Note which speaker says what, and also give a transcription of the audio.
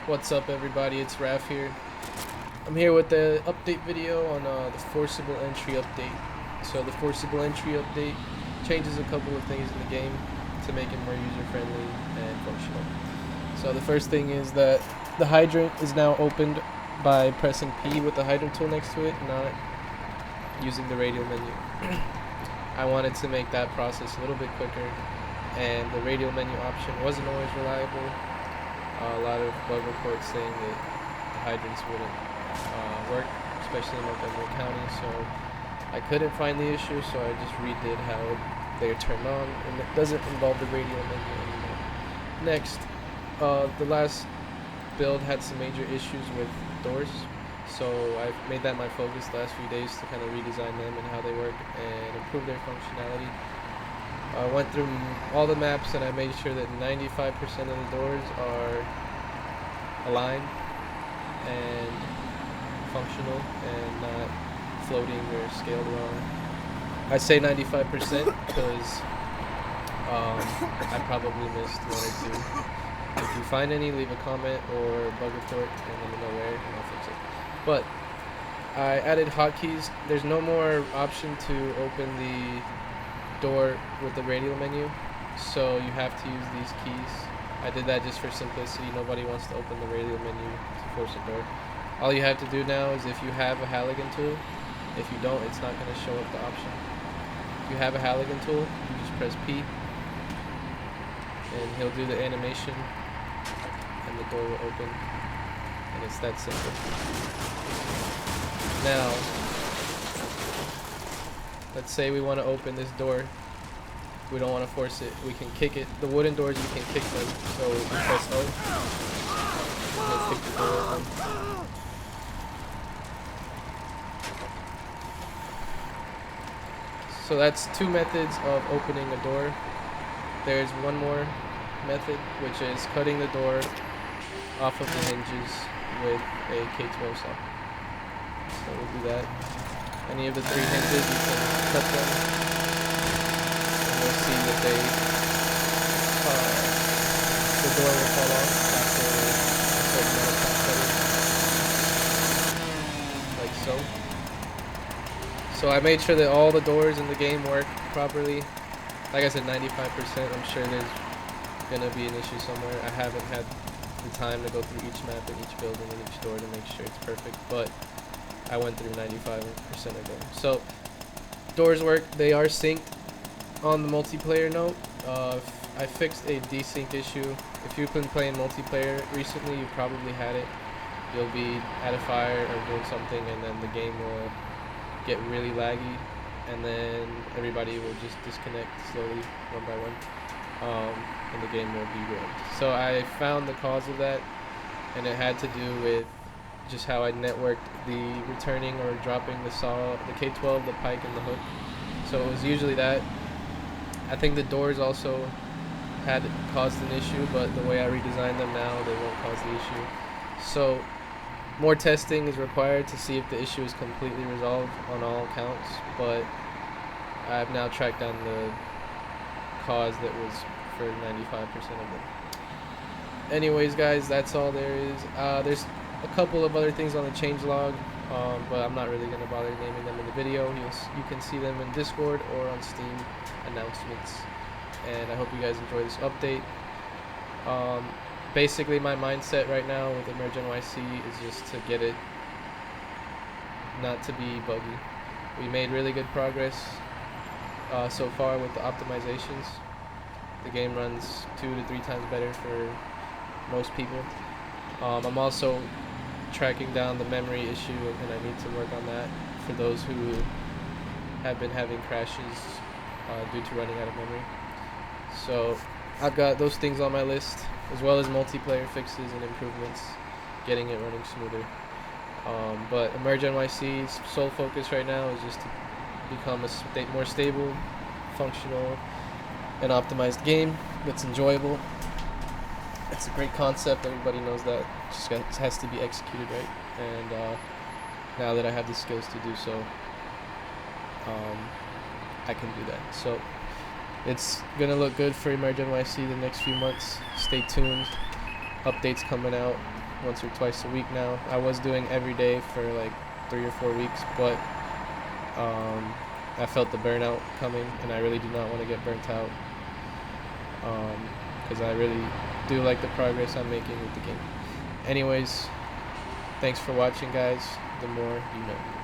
Speaker 1: What's up, everybody? It's Raf here. I'm here with the update video on the Forcible entry update. So the Forcible entry update changes a couple of things in the game to make it more user-friendly and functional. So the first thing is that the hydrant is now opened by pressing P with the hydrant tool next to it, not using the radial menu. I wanted to make that process a little bit quicker, and the radial menu option wasn't always reliable. A lot of bug reports saying that the hydrants wouldn't work, especially in Montgomery County, so I couldn't find the issue, so I just redid how they're turned on, and it doesn't involve the radial menu anymore. Next, the last build had some major issues with doors, so I've made that my focus the last few days to kind of redesign them and how they work and improve their functionality. I went through all the maps and I made sure that 95% of the doors are aligned and functional and not floating or scaled wrong. I say 95% because I probably missed one or two. If you find any, leave a comment or bug report and let me know where and I'll fix it. But I added hotkeys. There's no more option to open the door with the radial menu, so you have to use these keys. I did that just for simplicity. Nobody wants to open the radial menu to force a door. All you have to do now is if you have a Halligan tool. If you don't, it's not going to show up the option. If you have a Halligan tool, you just press P and he'll do the animation and the door will open, and it's that simple. Now let's say we want to open this door. We don't want to force it. We can kick it. The wooden doors, you can kick them. So you press O. And then kick the door open. So that's two methods of opening a door. There's one more method, which is cutting the door off of the hinges with a K12 saw. So we'll do that. Any of the three hinges, you can cut them, and you'll see that the door will fall off after a certain amount of time cutting, like so. So I made sure that all the doors in the game work properly. Like I said, 95%. I'm sure there's gonna be an issue somewhere. I haven't had the time to go through each map and each building and each door to make sure it's perfect, but I went through 95% of them. So doors work. They are synced. On the multiplayer note, I fixed a desync issue. If you've been playing multiplayer recently, you probably had it. You'll be at a fire or doing something, and then the game will get really laggy, and then everybody will just disconnect slowly, one by one, and the game will be ruined. So I found the cause of that, and it had to do with just how I networked the returning or dropping the saw, the K12, the pike, and the hook. So it was usually that. I think the doors also had caused an issue, but the way I redesigned them now, they won't cause the issue. So more testing is required to see if the issue is completely resolved on all counts, but I've now tracked down the cause that was for 95% of them. Anyways, guys, that's all there is. There's a couple of other things on the changelog, but I'm not really going to bother naming them in the video. You can see them in Discord or on Steam announcements, and I hope you guys enjoy this update. Basically, my mindset right now with EmergeNYC is just to get it not to be buggy. We made really good progress so far with the optimizations. The game runs 2 to 3 times better for most people. I'm also tracking down the memory issue, and I need to work on that for those who have been having crashes due to running out of memory. So I've got those things on my list, as well as multiplayer fixes and improvements, getting it running smoother. But EmergeNYC's sole focus right now is just to become a more stable, functional, and optimized game that's enjoyable. It's a great concept, everybody knows that. It just has to be executed right, and now that I have the skills to do so, I can do that. So it's gonna look good for EmergeNYC the next few months. Stay tuned. Updates coming out once or twice a week now. I was doing every day for like 3 or 4 weeks, but I felt the burnout coming, and I really do not want to get burnt out, because I really do like the progress I'm making with the game. Anyways, thanks for watching, guys. The more you know.